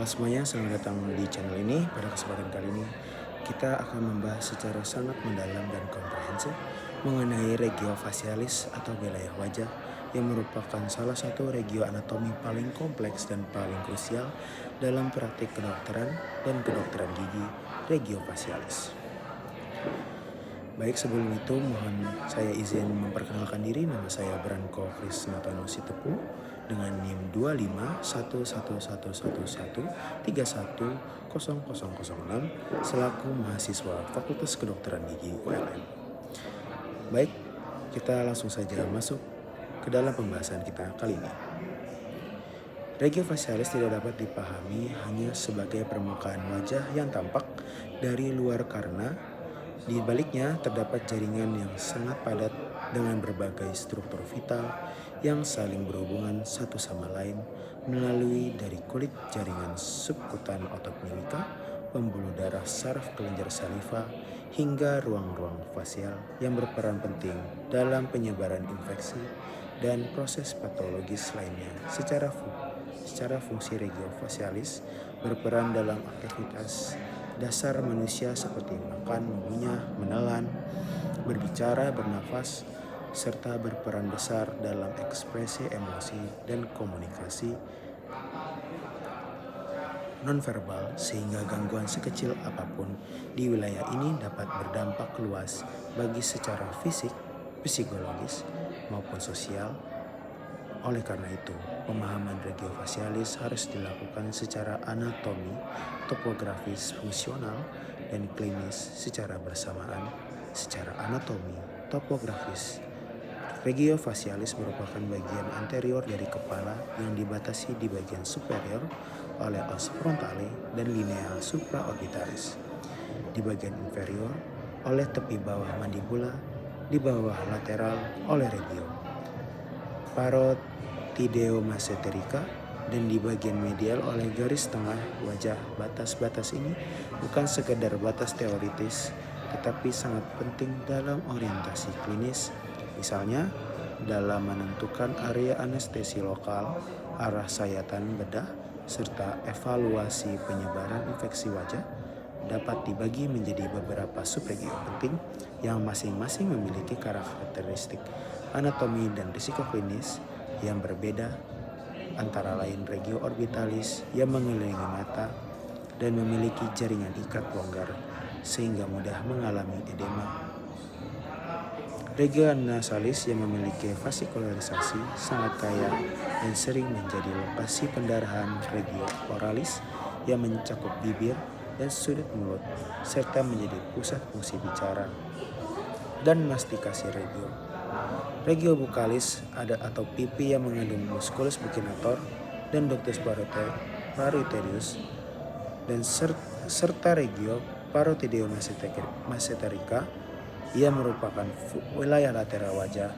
Halo semuanya, selamat datang di channel ini. Pada kesempatan kali ini, kita akan membahas secara sangat mendalam dan komprehensif mengenai regio facialis atau wilayah wajah yang merupakan salah satu regio anatomi paling kompleks dan paling krusial dalam praktik kedokteran dan kedokteran gigi, regio facialis. Baik, sebelum itu mohon saya izin memperkenalkan diri. Nama saya Branko Krisnatono Sitepu dengan NIM 25111131310006 selaku mahasiswa Fakultas Kedokteran Gigi ULM. Baik, kita langsung saja masuk ke dalam pembahasan kita kali ini. Regio facialis tidak dapat dipahami hanya sebagai permukaan wajah yang tampak dari luar, karena di baliknya terdapat jaringan yang sangat padat dengan berbagai struktur vital yang saling berhubungan satu sama lain melalui dari kulit jaringan subkutan otot milika, pembuluh darah saraf kelenjar saliva, hingga ruang-ruang fasial yang berperan penting dalam penyebaran infeksi dan proses patologis lainnya. Secara fungsi regio facialis berperan dalam aktivitas dasar manusia seperti makan, mengunyah, menelan, berbicara, bernafas, serta berperan besar dalam ekspresi emosi dan komunikasi nonverbal, sehingga gangguan sekecil apapun di wilayah ini dapat berdampak luas bagi secara fisik, psikologis, maupun sosial. Oleh karena itu, pemahaman regio facialis harus dilakukan secara anatomi, topografis, fungsional, dan klinis secara bersamaan. Secara anatomi, topografis, regio facialis merupakan bagian anterior dari kepala yang dibatasi di bagian superior oleh os frontale dan linea supraorbitalis, di bagian inferior oleh tepi bawah mandibula, di bawah lateral oleh regio parotideomasseterica, dan di bagian medial oleh garis tengah wajah. Batas-batas ini bukan sekedar batas teoritis, tetapi sangat penting dalam orientasi klinis, misalnya dalam menentukan area anestesi lokal, arah sayatan bedah, serta evaluasi penyebaran infeksi wajah. Dapat dibagi menjadi beberapa subregio penting yang masing-masing memiliki karakteristik anatomi dan risiko klinis yang berbeda, antara lain regio orbitalis yang mengelilingi mata dan memiliki jaringan ikat longgar sehingga mudah mengalami edema. Regio nasalis yang memiliki vasikularisasi sangat kaya dan sering menjadi lokasi pendarahan. Regio oralis yang mencakup bibir dan sudut mulut serta menjadi pusat fungsi bicara dan mastikasi. Regio buccalis atau pipi yang mengandung musculus buccinator dan ductus parotideus, dan serta regio parotideomasseterica yang merupakan wilayah lateral wajah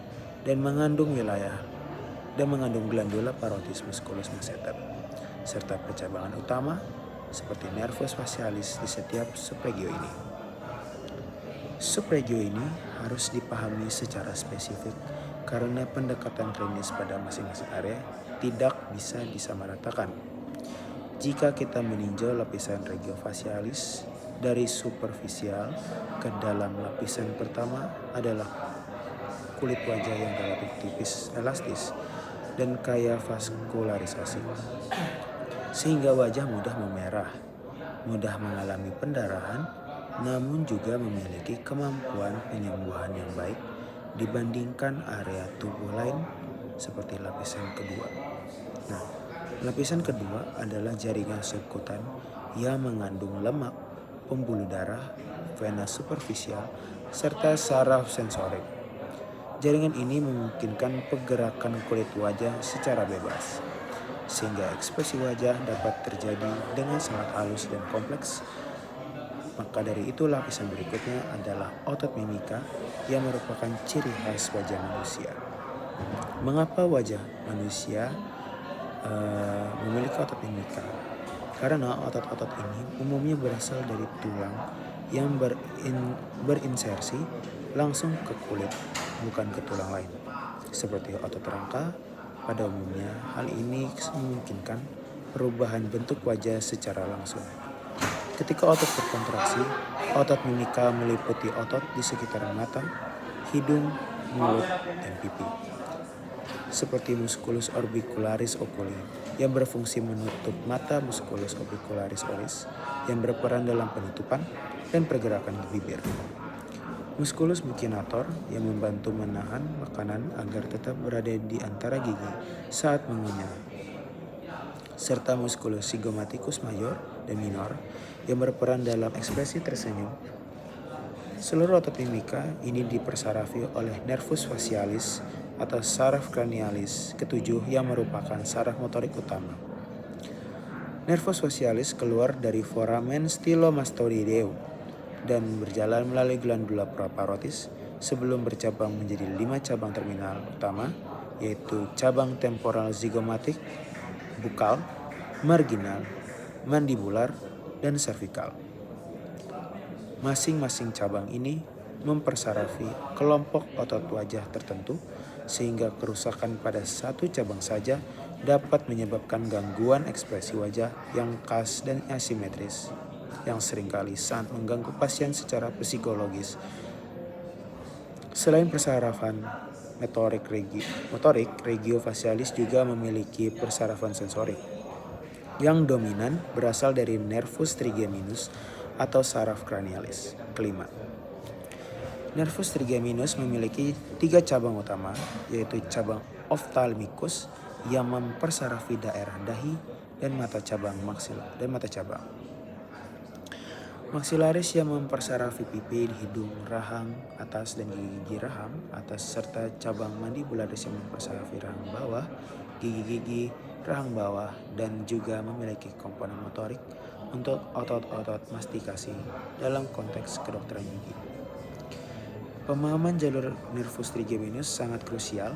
dan mengandung glandula parotis musculus masseter, serta percabangan utama seperti nervus facialis di setiap subregio ini. Subregio ini harus dipahami secara spesifik karena pendekatan klinis pada masing-masing area tidak bisa disamaratakan. Jika kita meninjau lapisan regio facialis dari superficial ke dalam, lapisan pertama adalah kulit wajah yang relatif tipis, elastis, dan kaya vaskularisasi, sehingga wajah mudah memerah, mudah mengalami pendarahan, namun juga memiliki kemampuan penyembuhan yang baik dibandingkan area tubuh lain seperti lapisan kedua. Nah, lapisan kedua adalah jaringan subkutan yang mengandung lemak, pembuluh darah, vena superficial, serta saraf sensorik. Jaringan ini memungkinkan pergerakan kulit wajah secara bebas, sehingga ekspresi wajah dapat terjadi dengan sangat halus dan kompleks. Maka dari itu, lapisan berikutnya adalah otot mimika yang merupakan ciri khas wajah manusia. Mengapa wajah manusia memiliki otot mimika? Karena otot-otot ini umumnya berasal dari tulang yang berinsersi langsung ke kulit, bukan ke tulang lain. Seperti otot rangka, pada umumnya hal ini memungkinkan perubahan bentuk wajah secara langsung. Ketika otot berkontraksi, otot mimika meliputi otot di sekitar mata, hidung, mulut, dan pipi. Seperti musculus orbicularis oculi yang berfungsi menutup mata, musculus orbicularis oris yang berperan dalam penutupan dan pergerakan bibir. Musculus machinator yang membantu menahan makanan agar tetap berada di antara gigi saat mengunyah. Serta musculus zygomaticus major dan minor yang berperan dalam ekspresi tersenyum. Seluruh otot mimika ini dipersarafi oleh nervus facialis atau saraf cranialis ketujuh yang merupakan saraf motorik utama. Nervus facialis keluar dari foramen stylomastoideum dan berjalan melalui glandula parotis sebelum bercabang menjadi 5 cabang terminal utama, yaitu cabang temporal zygomatik, bukal, marginal, mandibular, dan cervical. Masing-masing cabang ini mempersarafi kelompok otot wajah tertentu sehingga kerusakan pada satu cabang saja dapat menyebabkan gangguan ekspresi wajah yang khas dan asimetris yang seringkali sangat mengganggu pasien secara psikologis. Selain persarafan motorik, regiofacialis juga memiliki persarafan sensorik yang dominan berasal dari nervus trigeminus atau saraf cranialis. Kelima, nervus trigeminus memiliki 3 cabang utama, yaitu cabang ophthalmicus yang mempersarafi daerah dahi dan mata cabang maxillaris yang mempersarafi pipi, hidung, rahang atas dan gigi rahang atas, serta cabang mandibularis yang mempersarafi rahang bawah, gigi-gigi, rahang bawah, dan juga memiliki komponen motorik untuk otot-otot mastikasi dalam konteks kedokteran gigi. Pemahaman jalur nervus trigeminus sangat krusial,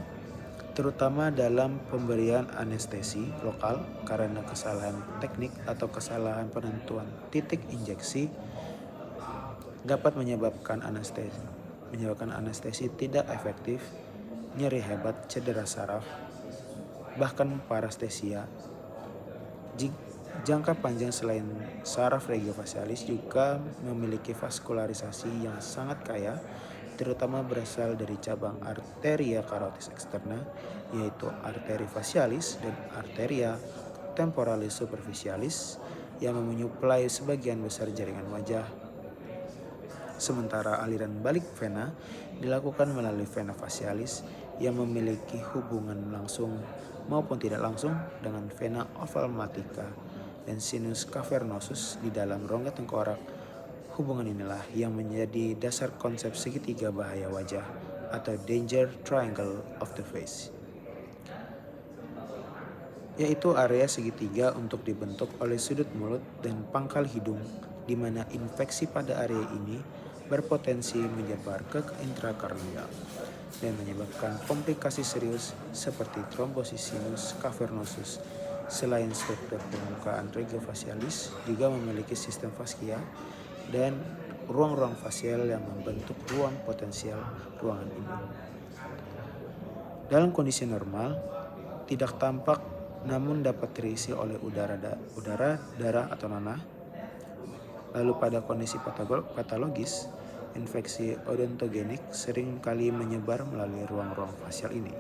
terutama dalam pemberian anestesi lokal karena kesalahan teknik atau kesalahan penentuan titik injeksi dapat menyebabkan anestesi tidak efektif, nyeri hebat, cedera saraf, bahkan parestesia. Jangka panjang selain saraf regiofacialis juga memiliki vaskularisasi yang sangat kaya, terutama berasal dari cabang arteria carotis externa, yaitu arteri facialis dan arteria temporalis superficialis yang menyuplai sebagian besar jaringan wajah. Sementara aliran balik vena dilakukan melalui vena facialis yang memiliki hubungan langsung maupun tidak langsung dengan vena ophthalmatica dan sinus cavernosus di dalam rongga tengkorak. Hubungan inilah yang menjadi dasar konsep segitiga bahaya wajah atau danger triangle of the face, yaitu area segitiga untuk dibentuk oleh sudut mulut dan pangkal hidung, di mana infeksi pada area ini berpotensi menyebar ke intrakorneal dan menyebabkan komplikasi serius seperti trombosis sinus cavernosus. Selain struktur permukaan regiofacialis juga memiliki sistem fascia dan ruang-ruang fasial yang membentuk ruang potensial ruangan ini. Dalam kondisi normal, tidak tampak namun dapat terisi oleh udara, darah, atau nanah. Lalu pada kondisi patologis, infeksi odontogenik sering kali menyebar melalui ruang-ruang fasial ini,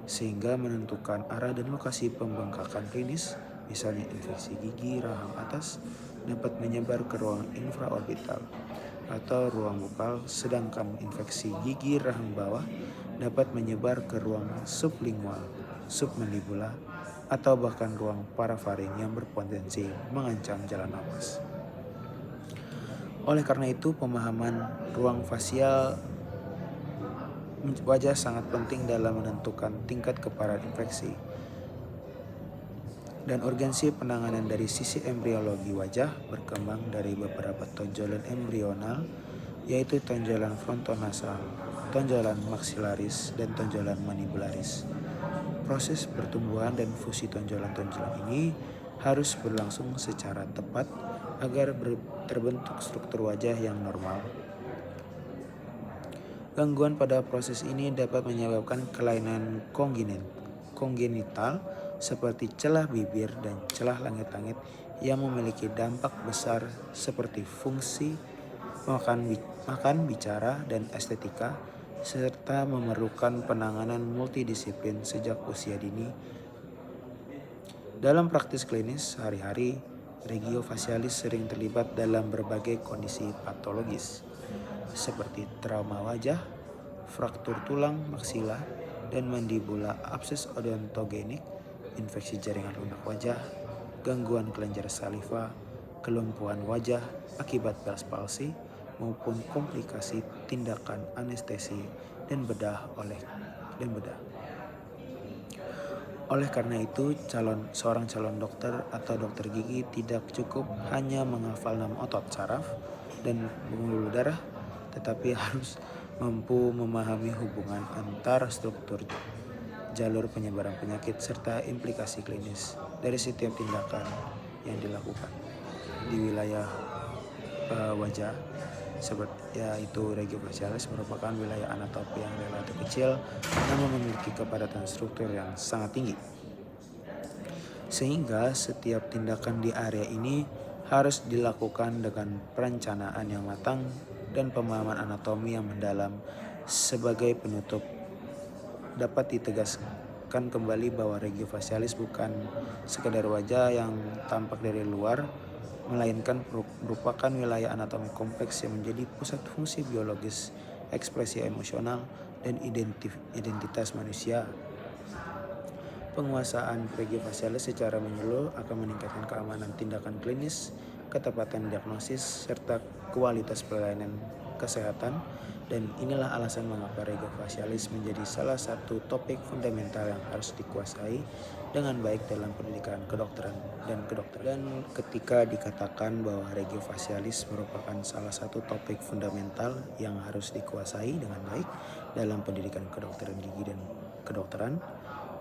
sehingga menentukan arah dan lokasi pembengkakan klinis. Misalnya infeksi gigi rahang atas dapat menyebar ke ruang infraorbital atau ruang bukal, sedangkan infeksi gigi rahang bawah dapat menyebar ke ruang sublingual, submandibula, atau bahkan ruang parafaring yang berpotensi mengancam jalan napas. Oleh karena itu, pemahaman ruang fasial wajah sangat penting dalam menentukan tingkat keparahan infeksi dan urgensi penanganan. Dari sisi embriologi, wajah berkembang dari beberapa tonjolan embrional, yaitu tonjolan frontonasal, tonjolan maxillaris, dan tonjolan mandibularis. Proses pertumbuhan dan fusi tonjolan-tonjolan ini harus berlangsung secara tepat agar terbentuk struktur wajah yang normal. Gangguan pada proses ini dapat menyebabkan kelainan kongenital seperti celah bibir dan celah langit-langit yang memiliki dampak besar seperti fungsi makan, bicara, dan estetika, serta memerlukan penanganan multidisiplin sejak usia dini. Dalam praktis klinis sehari-hari, regiofasialis sering terlibat dalam berbagai kondisi patologis, seperti trauma wajah, fraktur tulang maksila dan mandibula, abses odontogenik, infeksi jaringan lunak wajah, gangguan kelenjar saliva, kelumpuhan wajah akibat Bell's palsy, maupun komplikasi tindakan anestesi dan bedah. Oleh karena itu, seorang calon dokter atau dokter gigi tidak cukup hanya menghafal nama otot saraf dan pembuluh darah, tetapi harus mampu memahami hubungan antar struktur jalur penyebaran penyakit serta implikasi klinis dari setiap tindakan yang dilakukan di wilayah wajah, yaitu regiofasialis merupakan wilayah anatomi yang relatif kecil namun memiliki kepadatan struktur yang sangat tinggi. Sehingga setiap tindakan di area ini harus dilakukan dengan perencanaan yang matang dan pemahaman anatomi yang mendalam. Sebagai penutup, dapat ditegaskan kembali bahwa regiofasialis bukan sekedar wajah yang tampak dari luar, melainkan merupakan wilayah anatomi kompleks yang menjadi pusat fungsi biologis, ekspresi emosional, dan identitas manusia. Penguasaan regiofasialis secara menyeluruh akan meningkatkan keamanan tindakan klinis, ketepatan diagnosis, serta kualitas pelayanan kesehatan. Dan inilah alasan mengapa regiofasialis menjadi salah satu topik fundamental yang harus dikuasai dengan baik dalam pendidikan kedokteran dan kedokteran. Dan ketika dikatakan bahwa regiofasialis merupakan salah satu topik fundamental yang harus dikuasai dengan baik dalam pendidikan kedokteran gigi dan kedokteran,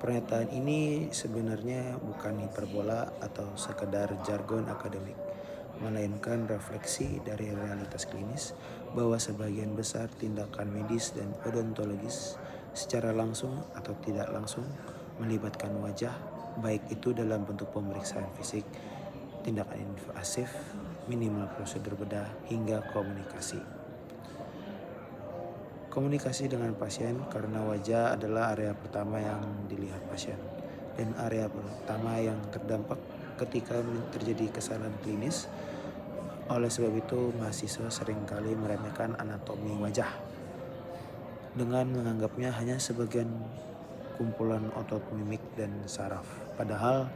pernyataan ini sebenarnya bukan hiperbola atau sekedar jargon akademik, melainkan refleksi dari realitas klinis bahwa sebagian besar tindakan medis dan odontologis secara langsung atau tidak langsung melibatkan wajah, baik itu dalam bentuk pemeriksaan fisik, tindakan invasif, minimal prosedur bedah, hingga komunikasi. Komunikasi dengan pasien, karena wajah adalah area pertama yang dilihat pasien dan area pertama yang terdampak ketika terjadi kesalahan klinis. Oleh sebab itu, mahasiswa seringkali meremehkan anatomi wajah dengan menganggapnya hanya sebagian kumpulan otot mimik dan saraf. Padahal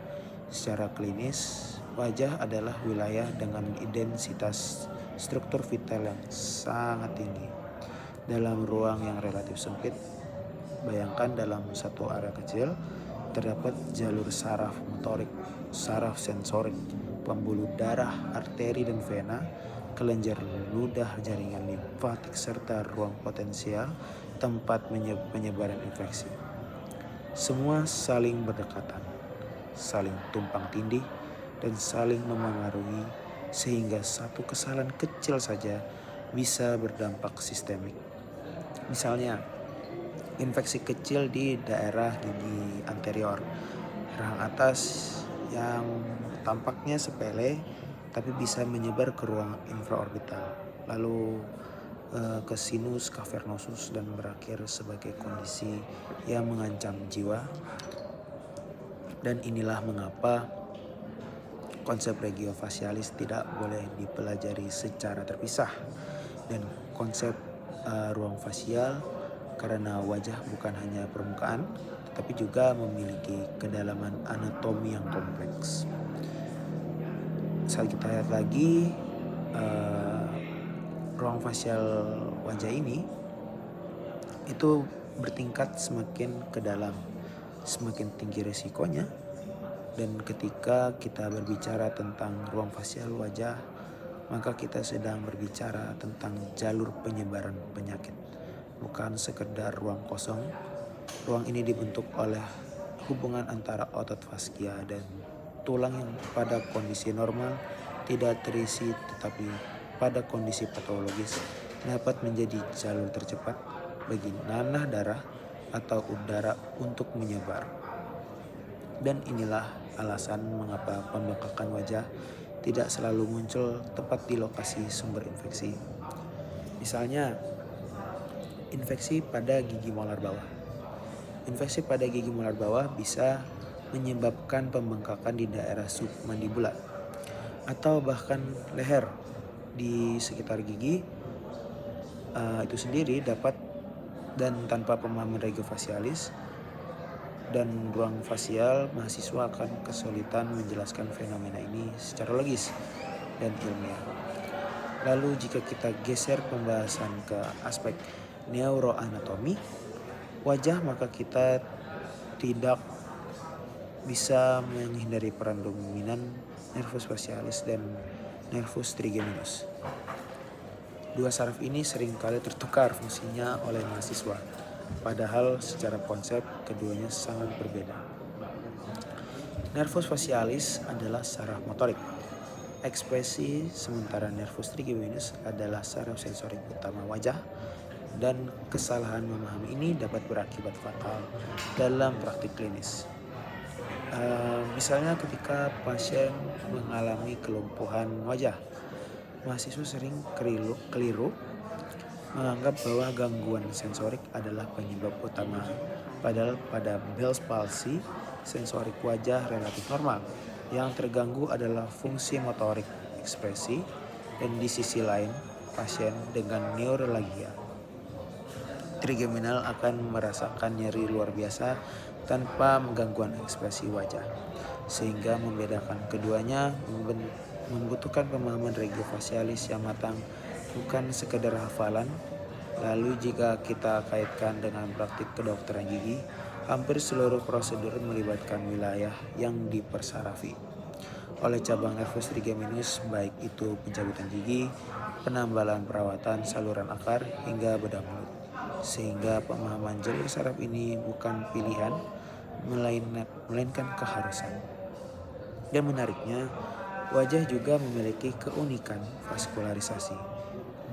secara klinis, wajah adalah wilayah dengan intensitas struktur vital yang sangat tinggi. Dalam ruang yang relatif sempit, bayangkan dalam satu area kecil terdapat jalur saraf motorik, saraf sensorik, pembuluh darah, arteri dan vena, kelenjar ludah, jaringan limfatik, serta ruang potensial tempat penyebaran infeksi. Semua saling berdekatan, saling tumpang tindih, dan saling memengaruhi sehingga satu kesalahan kecil saja bisa berdampak sistemik. Misalnya, infeksi kecil di daerah gigi anterior, rahang atas yang tampaknya sepele tapi bisa menyebar ke ruang infraorbital, lalu ke sinus cavernosus dan berakhir sebagai kondisi yang mengancam jiwa. Dan inilah mengapa konsep regiofasialis tidak boleh dipelajari secara terpisah, dan konsep ruang fasial karena wajah bukan hanya permukaan tetapi juga memiliki kedalaman anatomi yang kompleks. Saat kita lihat lagi ruang fasial wajah ini itu bertingkat semakin ke dalam, semakin tinggi resikonya. Dan ketika kita berbicara tentang ruang fasial wajah, maka kita sedang berbicara tentang jalur penyebaran penyakit, bukan sekedar ruang kosong. Ruang ini dibentuk oleh hubungan antara otot faskia dan tulang yang pada kondisi normal tidak terisi, tetapi pada kondisi patologis dapat menjadi jalur tercepat bagi nanah darah atau udara untuk menyebar. Dan inilah alasan mengapa pembengkakan wajah tidak selalu muncul tepat di lokasi sumber infeksi. Misalnya, infeksi pada gigi molar bawah. Infeksi pada gigi molar bawah bisa menyebabkan pembengkakan di daerah submandibula atau bahkan leher di sekitar gigi itu sendiri dapat, dan tanpa pemahaman regiofacialis dan ruang fasial, mahasiswa akan kesulitan menjelaskan fenomena ini secara logis dan ilmiah. Lalu jika kita geser pembahasan ke aspek neuroanatomi wajah, maka kita tidak bisa menghindari peran dominan nervus facialis dan nervus trigeminus. Dua saraf ini seringkali tertukar fungsinya oleh mahasiswa, padahal secara konsep keduanya sangat berbeda. Nervus facialis adalah saraf motorik, ekspresi, sementara nervus trigeminus adalah saraf sensorik utama wajah, dan kesalahan memahami ini dapat berakibat fatal dalam praktik klinis. Misalnya ketika pasien mengalami kelumpuhan wajah, mahasiswa sering keliru menganggap bahwa gangguan sensorik adalah penyebab utama, padahal pada Bell's palsy sensorik wajah relatif normal. Yang terganggu adalah fungsi motorik ekspresi, dan di sisi lain pasien dengan neuralgia trigeminal akan merasakan nyeri luar biasa tanpa gangguan ekspresi wajah. Sehingga membedakan keduanya membutuhkan pemahaman regiofacialis yang matang, bukan sekedar hafalan. Lalu jika kita kaitkan dengan praktik kedokteran gigi, hampir seluruh prosedur melibatkan wilayah yang dipersarafi oleh cabang nervus trigeminus, baik itu pencabutan gigi, penambalan perawatan saluran akar, hingga bedah mulut. Sehingga pemahaman jalur saraf ini bukan pilihan, melainkan keharusan. Dan menariknya, wajah juga memiliki keunikan vaskularisasi,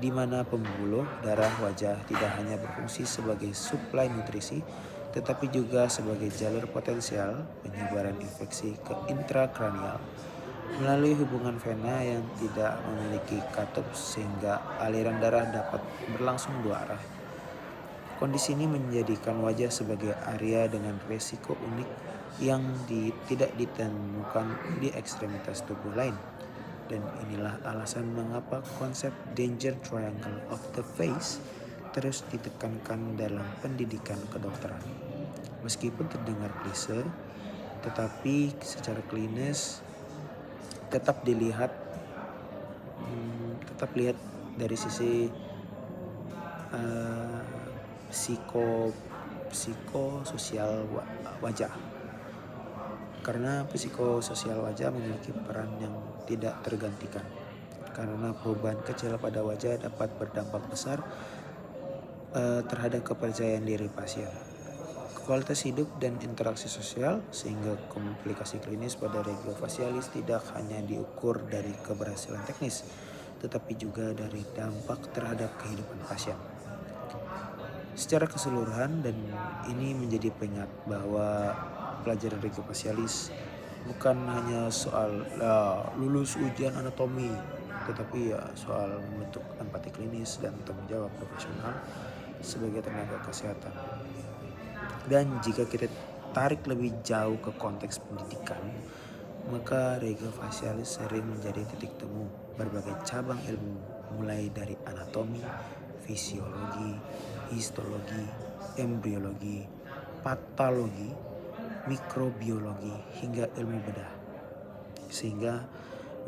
di mana pembuluh darah wajah tidak hanya berfungsi sebagai suplai nutrisi, tetapi juga sebagai jalur potensial penyebaran infeksi ke intrakranial melalui hubungan vena yang tidak memiliki katup, sehingga aliran darah dapat berlangsung dua arah. Kondisi ini menjadikan wajah sebagai area dengan resiko unik yang tidak ditemukan di ekstremitas tubuh lain. Dan inilah alasan mengapa konsep danger triangle of the face terus ditekankan dalam pendidikan kedokteran. Meskipun terdengar klise, tetapi secara klinis tetap lihat dari sisi psikososial wajah. Karena psikososial wajah memiliki peran yang tidak tergantikan, karena perubahan kecil pada wajah dapat berdampak besar terhadap kepercayaan diri pasien, kualitas hidup, dan interaksi sosial. Sehingga komplikasi klinis pada regiofacialis tidak hanya diukur dari keberhasilan teknis, tetapi juga dari dampak terhadap kehidupan pasien secara keseluruhan. Dan ini menjadi pengingat bahwa pelajaran regiofacialis bukan hanya soal lulus ujian anatomi, tetapi ya soal membentuk empati klinis dan tanggung jawab profesional sebagai tenaga kesehatan. Dan jika kita tarik lebih jauh ke konteks pendidikan, maka regiofacialis sering menjadi titik temu berbagai cabang ilmu, mulai dari anatomi, fisiologi, histologi, embriologi, patologi, mikrobiologi, hingga ilmu bedah. Sehingga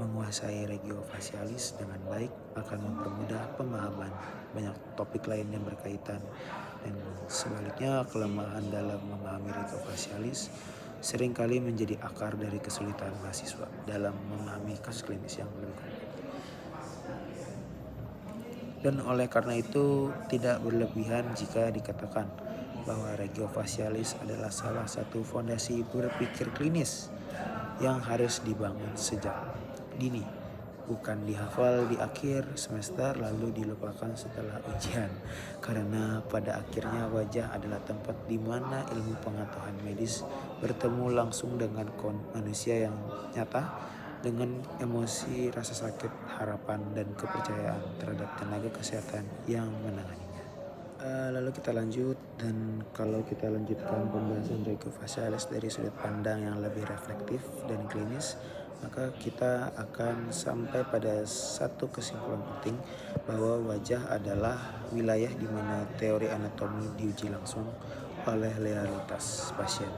menguasai regiofacialis dengan baik akan mempermudah pemahaman banyak topik lain yang berkaitan. Dan sebaliknya, kelemahan dalam memahami regiofacialis seringkali menjadi akar dari kesulitan mahasiswa dalam memahami kasus klinis yang lebih kompleks. Dan oleh karena itu tidak berlebihan jika dikatakan bahwa regiofacialis adalah salah satu fondasi berpikir klinis yang harus dibangun sejak dini bukan dihafal di akhir semester lalu dilupakan setelah ujian. Karena pada akhirnya wajah adalah tempat di mana ilmu pengetahuan medis bertemu langsung dengan manusia yang nyata, dengan emosi, rasa sakit, harapan, dan kepercayaan terhadap tenaga kesehatan yang menanganinya. Lalu kita lanjut, dan kalau kita lanjutkan pembahasan regiofacialis dari sudut pandang yang lebih reflektif dan klinis, maka kita akan sampai pada satu kesimpulan penting bahwa wajah adalah wilayah di mana teori anatomi diuji langsung oleh realitas pasien.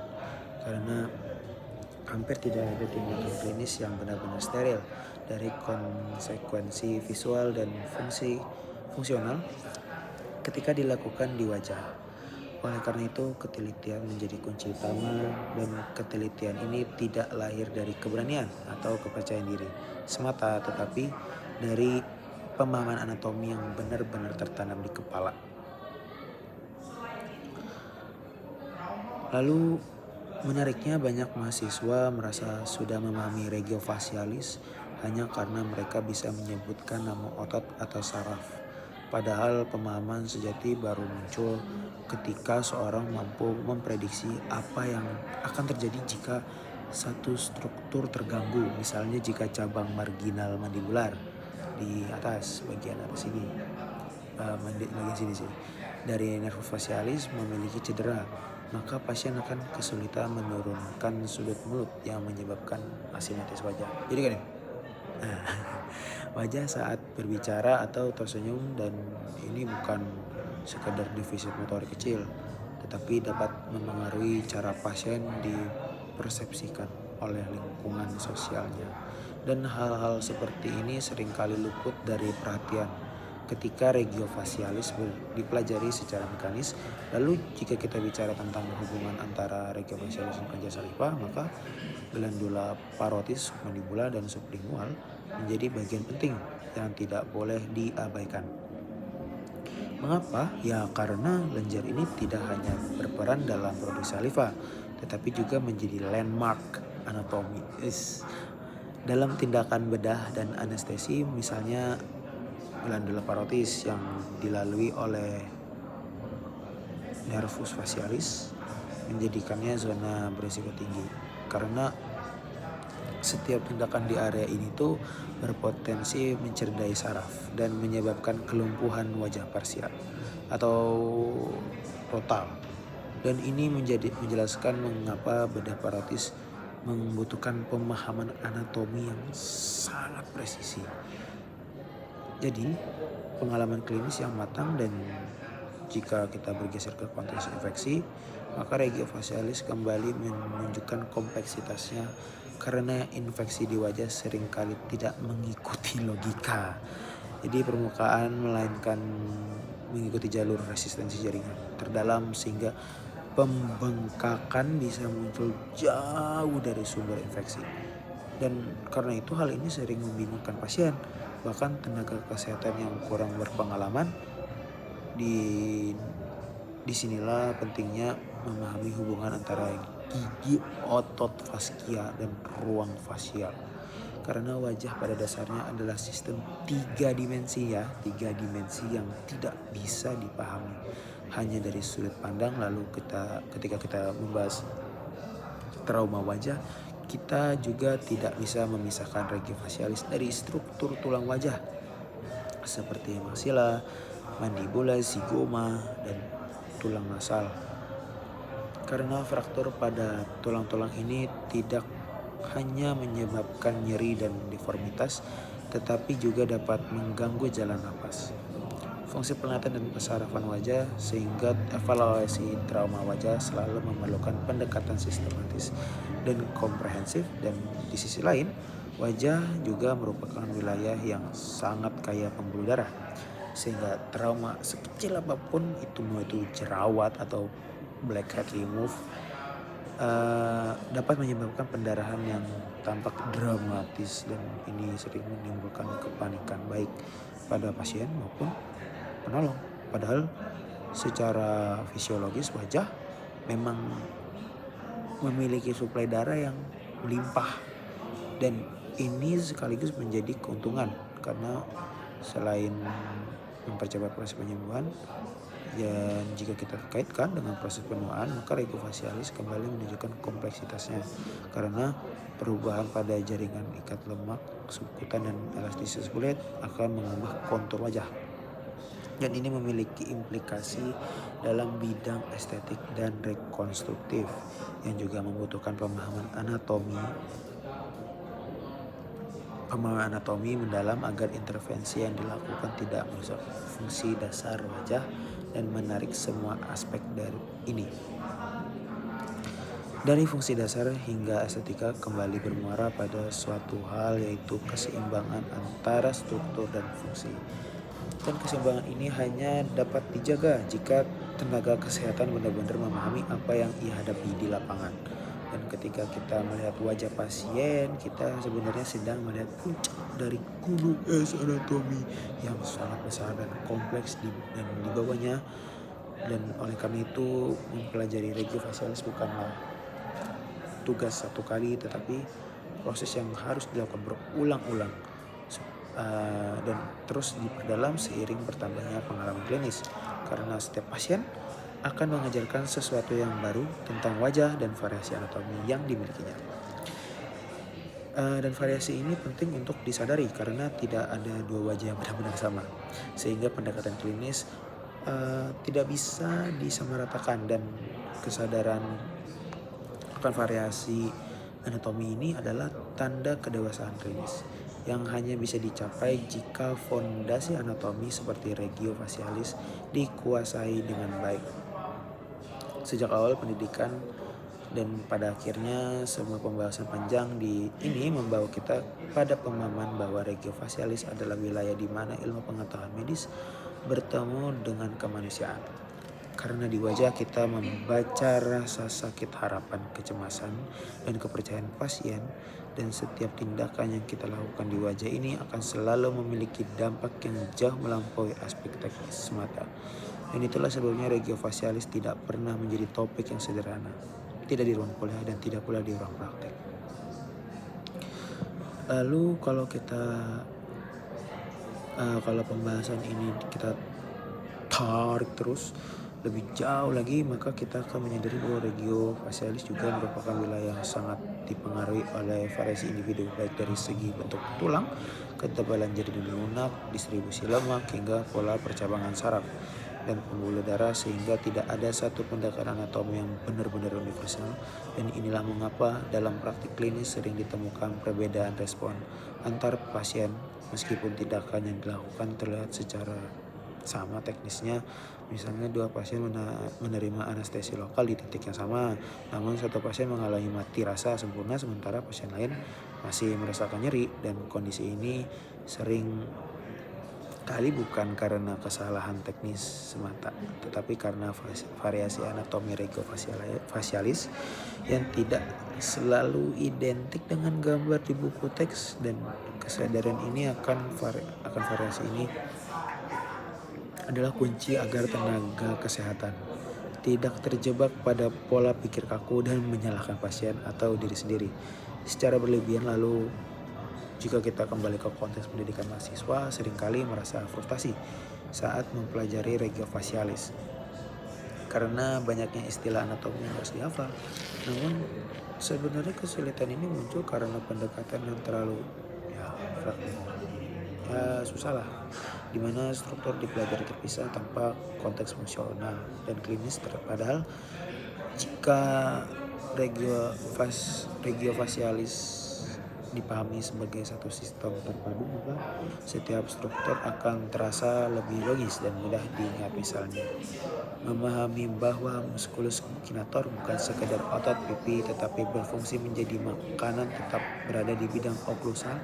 Karena hampir tidak ada tindakan klinis yang benar-benar steril dari konsekuensi visual dan fungsional ketika dilakukan di wajah. Oleh karena itu, ketelitian menjadi kunci utama, dan ketelitian ini tidak lahir dari keberanian atau kepercayaan diri semata, tetapi dari pemahaman anatomi yang benar-benar tertanam di kepala. Lalu menariknya, banyak mahasiswa merasa sudah memahami regiofacialis hanya karena mereka bisa menyebutkan nama otot atau saraf. Padahal pemahaman sejati baru muncul ketika seorang mampu memprediksi apa yang akan terjadi jika satu struktur terganggu. Misalnya jika cabang marginal mandibular di atas, bagian atas ini, bagian sini dari nervus facialis memiliki cedera, maka pasien akan kesulitan menurunkan sudut mulut yang menyebabkan asimetris wajah. Jadi kan ya? Wajah saat berbicara atau tersenyum, dan ini bukan sekadar defisit motorik kecil, tetapi dapat memengaruhi cara pasien dipersepsikan oleh lingkungan sosialnya. Dan hal-hal seperti ini seringkali luput dari perhatian ketika regiofacialis dipelajari secara mekanis. Lalu jika kita bicara tentang hubungan antara regiofacialis dan panca saliva, maka glandula parotis, mandibula, dan sublingual menjadi bagian penting yang tidak boleh diabaikan. Mengapa? Ya karena lenjer ini tidak hanya berperan dalam produksi saliva, tetapi juga menjadi landmark anatomi dalam tindakan bedah dan anestesi. Misalnya glandula parotis yang dilalui oleh nervus facialis menjadikannya zona berisiko tinggi, karena setiap tindakan di area ini tuh berpotensi mencederai saraf dan menyebabkan kelumpuhan wajah parsial atau total. Dan ini menjelaskan mengapa bedah parotis membutuhkan pemahaman anatomi yang sangat presisi. Jadi pengalaman klinis yang matang, dan jika kita bergeser ke konteks infeksi, maka regiofacialis kembali menunjukkan kompleksitasnya, karena infeksi di wajah seringkali tidak mengikuti logika. Jadi permukaan, melainkan mengikuti jalur resistensi jaringan terdalam, sehingga pembengkakan bisa muncul jauh dari sumber infeksi. Dan karena itu hal ini sering membingungkan pasien, bahkan tenaga kesehatan yang kurang berpengalaman. Disinilah pentingnya memahami hubungan antara gigi, otot faskia, dan ruang fasial. Karena wajah pada dasarnya adalah sistem 3 dimensi tiga dimensi yang tidak bisa dipahami hanya dari sudut pandang. Lalu ketika kita membahas trauma wajah, kita juga tidak bisa memisahkan regiofacialis dari struktur tulang wajah seperti maksila, mandibula, zigoma, dan tulang nasal. Karena fraktur pada tulang-tulang ini tidak hanya menyebabkan nyeri dan deformitas, tetapi juga dapat mengganggu jalan napas, fungsi penglihatan, dan kesarafan wajah, sehingga evaluasi trauma wajah selalu memerlukan pendekatan sistematis dan komprehensif. Dan di sisi lain, wajah juga merupakan wilayah yang sangat kaya pembuluh darah, sehingga trauma sekecil apapun, mau itu jerawat atau blackhead remove, dapat menyebabkan pendarahan yang tampak dramatis, dan ini sering menimbulkan kepanikan baik pada pasien maupun penolong. Padahal secara fisiologis wajah memang memiliki suplai darah yang melimpah, dan Ini sekaligus menjadi keuntungan karena selain mempercepat proses penyembuhan, dan jika kita kaitkan dengan proses penuaan, maka rego facialis kembali menunjukkan kompleksitasnya karena perubahan pada jaringan ikat lemak, subkutan, dan elastisitas kulit akan mengubah kontur wajah. Dan ini memiliki implikasi dalam bidang estetik dan rekonstruktif yang juga membutuhkan pemahaman anatomi mendalam agar intervensi yang dilakukan tidak merusak fungsi dasar wajah dan menarik semua aspek dari ini. Dari fungsi dasar hingga estetika kembali bermuara pada suatu hal, yaitu keseimbangan antara struktur dan fungsi. Dan keseimbangan ini hanya dapat dijaga jika tenaga kesehatan benar-benar memahami apa yang ia hadapi di lapangan. Dan ketika kita melihat wajah pasien, kita sebenarnya sedang melihat puncak dari gunung es anatomi yang sangat besar dan kompleks dan di bawahnya. Dan oleh karena itu mempelajari regio facialis bukanlah tugas satu kali, tetapi proses yang harus dilakukan berulang-ulang dan terus diperdalam seiring bertambahnya pengalaman klinis, karena setiap pasien akan mengajarkan sesuatu yang baru tentang wajah dan variasi anatomi yang dimilikinya. Dan variasi ini penting untuk disadari karena tidak ada dua wajah yang benar-benar sama, sehingga pendekatan klinis tidak bisa disamaratakan, dan kesadaran akan variasi anatomi ini adalah tanda kedewasaan klinis yang hanya bisa dicapai jika fondasi anatomi seperti regio facialis dikuasai dengan baik. Sejak awal pendidikan dan pada akhirnya semua pembahasan panjang ini membawa kita pada pemahaman bahwa regio facialis adalah wilayah di mana ilmu pengetahuan medis bertemu dengan kemanusiaan. Karena di wajah kita membaca rasa sakit, harapan, kecemasan, dan kepercayaan pasien, dan setiap tindakan yang kita lakukan di wajah ini akan selalu memiliki dampak yang jauh melampaui aspek teknis semata. Dan itulah sebabnya regio facialis tidak pernah menjadi topik yang sederhana, tidak di ruang kuliah dan tidak pula di ruang praktek. Lalu kalau pembahasan ini kita tarik terus lebih jauh lagi, maka kita akan menyadari bahwa regio facialis juga merupakan wilayah yang sangat dipengaruhi oleh variasi individu, baik dari segi bentuk tulang, ketebalan jaringan lunak, distribusi lemak, hingga pola percabangan saraf dan pembuluh darah, sehingga tidak ada satu pendekatan anatomi yang benar-benar universal. Dan inilah mengapa dalam praktik klinis sering ditemukan perbedaan respon antar pasien meskipun tindakan yang dilakukan terlihat secara sama teknisnya. Misalnya dua pasien menerima anestesi lokal di titik yang sama, namun satu pasien mengalami mati rasa sempurna sementara pasien lain masih merasakan nyeri, dan kondisi ini sering kali bukan karena kesalahan teknis semata, tetapi karena variasi anatomi regio facialis yang tidak selalu identik dengan gambar di buku teks. Dan kesadaran ini akan variasi ini adalah kunci agar tenaga kesehatan tidak terjebak pada pola pikir kaku dan menyalahkan pasien atau diri sendiri secara berlebihan. Lalu jika kita kembali ke konteks pendidikan, mahasiswa seringkali merasa frustasi saat mempelajari regio facialis karena banyaknya istilah anatomi yang harus dihafal. Namun sebenarnya kesulitan ini muncul karena pendekatan yang terlalu susah lah, dimana struktur dipelajari terpisah tanpa konteks fungsional dan klinis. Padahal jika regio facialis dipahami sebagai satu sistem terpadu, maka setiap struktur akan terasa lebih logis dan mudah diingat. Misalnya, memahami bahwa musculus inclinator bukan sekedar otot pipi tetapi berfungsi menjadi makanan tetap berada di bidang oklusal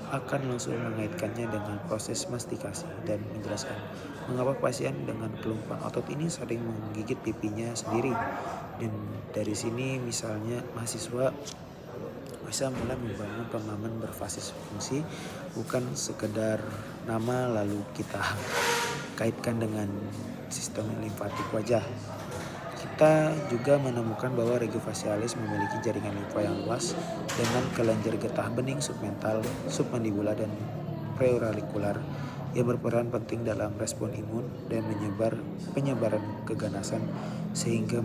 akan langsung mengaitkannya dengan proses mastikasi dan menjelaskan mengapa pasien dengan kelumpuhan otot ini sering menggigit pipinya sendiri. Dan dari sini misalnya mahasiswa bisa mulai membangun pemahaman berbasis fungsi, bukan sekedar nama lalu kita kaitkan dengan sistem limfatik wajah. Kita juga menemukan bahwa regiofacialis memiliki jaringan limfa yang luas dengan kelenjar getah bening submental, submandibular, dan preauricularis yang berperan penting dalam respon imun dan penyebaran keganasan, sehingga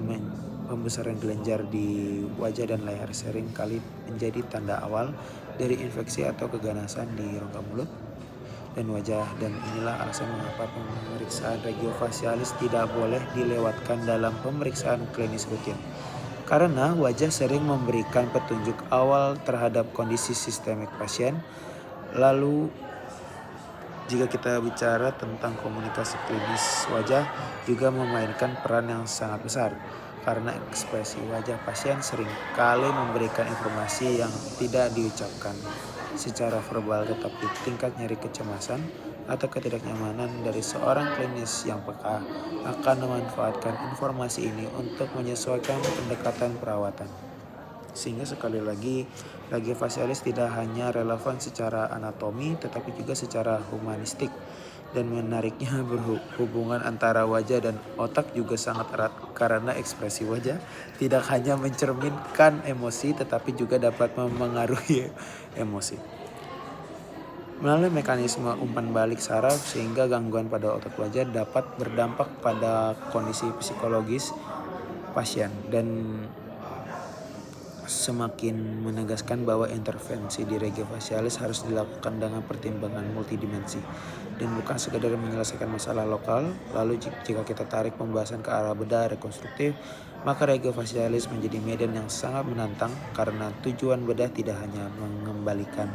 pembesaran kelenjar di wajah dan leher sering kali menjadi tanda awal dari infeksi atau keganasan di rongga mulut dan wajah. Dan inilah alasan mengapa pemeriksaan regiofacialis tidak boleh dilewatkan dalam pemeriksaan klinis rutin. Karena wajah sering memberikan petunjuk awal terhadap kondisi sistemik pasien. Lalu jika kita bicara tentang komunikasi klinis, wajah juga memainkan peran yang sangat besar. Karena ekspresi wajah pasien sering kali memberikan informasi yang tidak diucapkan secara verbal, tetapi tingkat nyeri kecemasan atau ketidaknyamanan dari seorang klinis yang peka akan memanfaatkan informasi ini untuk menyesuaikan pendekatan perawatan. Sehingga sekali lagi, regiofacialis tidak hanya relevan secara anatomi tetapi juga secara humanistik. Dan menariknya, berhubungan antara wajah dan otak juga sangat erat, karena ekspresi wajah tidak hanya mencerminkan emosi tetapi juga dapat memengaruhi emosi melalui mekanisme umpan balik saraf, sehingga gangguan pada otot wajah dapat berdampak pada kondisi psikologis pasien. Dan semakin menegaskan bahwa intervensi di regiofacialis harus dilakukan dengan pertimbangan multidimensi dan bukan sekadar menyelesaikan masalah lokal. Lalu jika kita tarik pembahasan ke arah bedah rekonstruktif, maka regiofacialis menjadi medan yang sangat menantang, karena tujuan bedah tidak hanya mengembalikan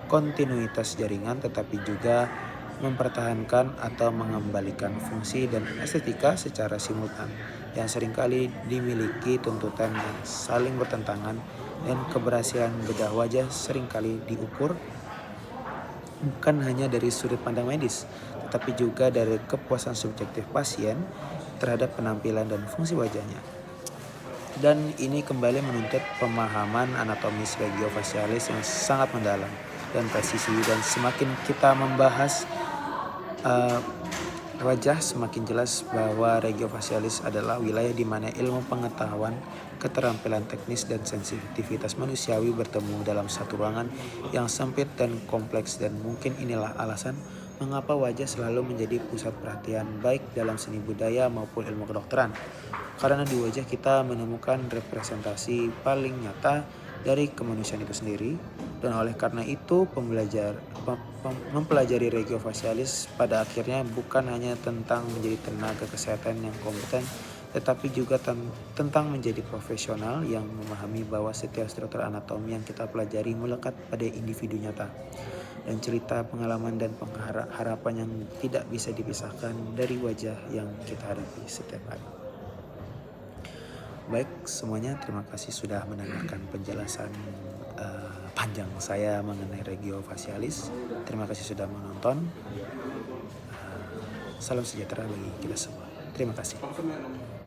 kontinuitas jaringan tetapi juga mempertahankan atau mengembalikan fungsi dan estetika secara simultan, yang seringkali dimiliki tuntutan yang saling bertentangan. Dan keberhasilan bedah wajah seringkali diukur bukan hanya dari sudut pandang medis, tetapi juga dari kepuasan subjektif pasien terhadap penampilan dan fungsi wajahnya. Dan ini kembali menuntut pemahaman anatomis regiofacialis yang sangat mendalam dan presisi. Dan semakin kita membahas wajah, semakin jelas bahwa regiofacialis adalah wilayah di mana ilmu pengetahuan, keterampilan teknis, dan sensitivitas manusiawi bertemu dalam satu ruangan yang sempit dan kompleks. Dan mungkin inilah alasan mengapa wajah selalu menjadi pusat perhatian baik dalam seni budaya maupun ilmu kedokteran. Karena di wajah kita menemukan representasi paling nyata dari kemanusiaan itu sendiri. Dan oleh karena itu mempelajari regiofacialis pada akhirnya bukan hanya tentang menjadi tenaga kesehatan yang kompeten, tetapi juga tentang menjadi profesional yang memahami bahwa setiap struktur anatomi yang kita pelajari melekat pada individu nyata, dan cerita pengalaman dan harapan yang tidak bisa dipisahkan dari wajah yang kita hadapi setiap hari. Baik semuanya, terima kasih sudah mendengarkan penjelasan panjang saya mengenai regiofacialis. Terima kasih sudah menonton. Salam sejahtera bagi kita semua. Terima kasih.